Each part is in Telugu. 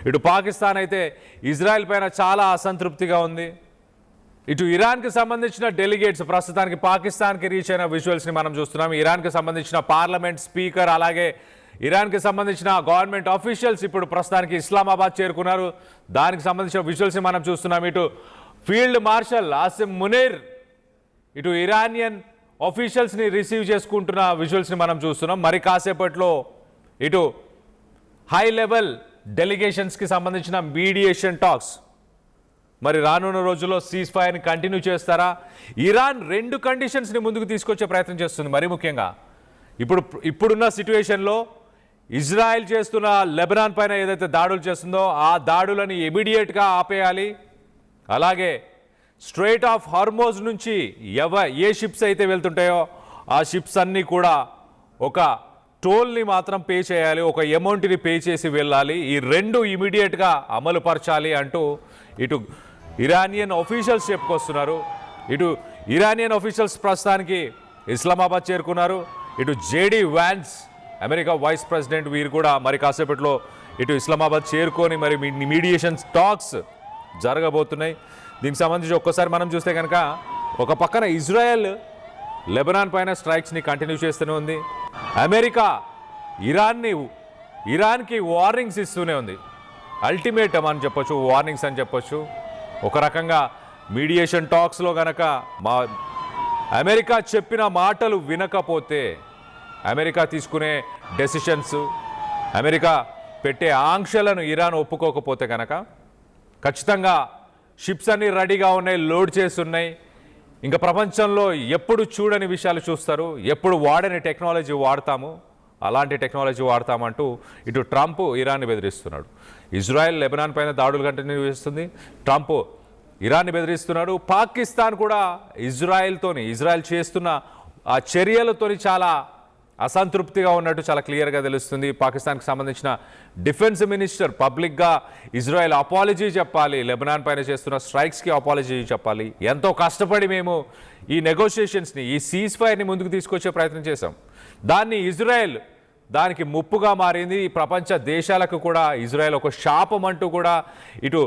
ఇటు పాకిస్తాన్ అయితే ఇజ్రాయెల్ పైన చాలా అసంతృప్తిగా ఉంది. ఇటు ఇరాన్కి సంబంధించిన డెలిగేట్స్ ప్రస్తుతానికి పాకిస్తాన్కి రీచ్ అయిన విజువల్స్ని మనం చూస్తున్నాం. ఇరాన్కి సంబంధించిన పార్లమెంట్ స్పీకర్ అలాగే ఇరాన్కి సంబంధించిన గవర్నమెంట్ ఆఫీషియల్స్ ఇప్పుడు ప్రస్తుతానికి ఇస్లామాబాద్ చేరుకున్నారు. దానికి సంబంధించిన విజువల్స్ని మనం చూస్తున్నాం. ఇటు ఫీల్డ్ మార్షల్ ఆసిం మునీర్ ఇటు ఇరానియన్ ఆఫీషియల్స్ని రిసీవ్ చేసుకుంటున్న విజువల్స్ని మనం చూస్తున్నాం. మరి కాసేపట్లో ఇటు హై లెవెల్ డెలిగేషన్స్కి సంబంధించిన మీడియేషన్ టాక్స్ మరి రానున్న రోజుల్లో సీజ్ ఫైర్ని కంటిన్యూ చేస్తారా? ఇరాన్ 2 కండిషన్స్ని ముందుకు తీసుకొచ్చే ప్రయత్నం చేస్తుంది. మరి ముఖ్యంగా ఇప్పుడున్న సిచ్యువేషన్లో ఇజ్రాయెల్ చేస్తున్న లెబనాన్ పైన ఏదైతే దాడులు చేస్తుందో ఆ దాడులని ఇమీడియట్గా ఆపేయాలి. అలాగే స్ట్రెయిట్ ఆఫ్ హార్మోజ్ నుంచి ఏ షిప్స్ అయితే వెళ్తుంటాయో ఆ షిప్స్ అన్నీ కూడా ఒక టోల్ని మాత్రం పే చేయాలి, ఒక అమౌంట్ని పే చేసి వెళ్ళాలి. ఈ 2 ఇమీడియట్గా అమలు పరచాలి అంటూ ఇటు ఇరానియన్ ఆఫీషియల్స్ చెప్పుకొస్తున్నారు. ఇటు ఇరానియన్ ఆఫీషియల్స్ ప్రస్తుతానికి ఇస్లామాబాద్ చేరుకున్నారు. ఇటు JD Vance America vice president వీరు కూడా మరి కాసేపట్లో ఇటు ఇస్లామాబాద్ చేరుకొని మరి మీడియేషన్ టాక్స్ జరగబోతున్నాయి. దీనికి సంబంధించి ఒక్కసారి మనం చూస్తే కనుక ఒక పక్కన ఇజ్రాయెల్ లెబనాన్ పైన స్ట్రైక్స్ని కంటిన్యూ చేస్తూనే ఉంది. అమెరికా ఇరాన్కి వార్నింగ్స్ ఇస్తూనే ఉంది. అల్టిమేటమ్ అని చెప్పొచ్చు, వార్నింగ్స్ అని చెప్పొచ్చు. ఒక రకంగా మీడియేషన్ టాక్స్లో కనుక అమెరికా చెప్పిన మాటలు వినకపోతే, అమెరికా తీసుకునే డెసిషన్స్, అమెరికా పెట్టే ఆంక్షలను ఇరాన్ ఒప్పుకోకపోతే కనుక ఖచ్చితంగా షిప్స్ అన్నీ రెడీగా ఉన్నాయి, లోడ్ చేస్తున్నాయి. ఇంకా ప్రపంచంలో ఎప్పుడు చూడని విషయాలు చూస్తారు, ఎప్పుడు వాడని టెక్నాలజీ వాడతాము, అలాంటి టెక్నాలజీ వాడతామంటూ ఇటు ట్రంప్ ఇరాన్ని బెదిరిస్తున్నాడు. ఇజ్రాయెల్ లెబనాన్ పైన దాడులు కంటిన్యూ చేస్తుంది, ట్రంప్ ఇరాన్ని బెదిరిస్తున్నాడు. పాకిస్తాన్ కూడా ఇజ్రాయెల్ చేస్తున్న ఆ చర్యలతోని చాలా అసంతృప్తిగా ఉన్నట్టు చాలా క్లియర్గా తెలుస్తుంది. పాకిస్తాన్కి సంబంధించిన డిఫెన్స్ మినిస్టర్ పబ్లిక్గా ఇజ్రాయెల్ అపాలజీ చెప్పాలి, లెబనాన్ పైన చేస్తున్న స్ట్రైక్స్కి అపాలజీ చెప్పాలి. ఎంతో కష్టపడి మేము ఈ నెగోషియేషన్స్ని, ఈ సీజ్ ఫైర్ని ముందుకు తీసుకొచ్చే ప్రయత్నం చేశాం, దాన్ని ఇజ్రాయెల్ దానికి ముప్పుగా మారింది. ప్రపంచ దేశాలకు కూడా ఇజ్రాయెల్ ఒక శాపం అంటూ కూడా ఇటు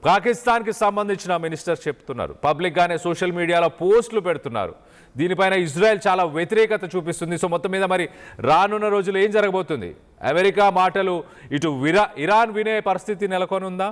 పాకిస్తాన్కి సంబంధించిన మినిస్టర్ చెప్తున్నారు. పబ్లిక్గానే సోషల్ మీడియాలో పోస్టులు పెడుతున్నారు. దీనిపైన ఇజ్రాయెల్ చాలా వ్యతిరేకత చూపిస్తుంది. సో మొత్తం మీద మరి రానున్న రోజులు ఏం జరగబోతుంది? అమెరికా మాటలు ఇటు ఇరాన్ వినే పరిస్థితి నెలకొనుందా?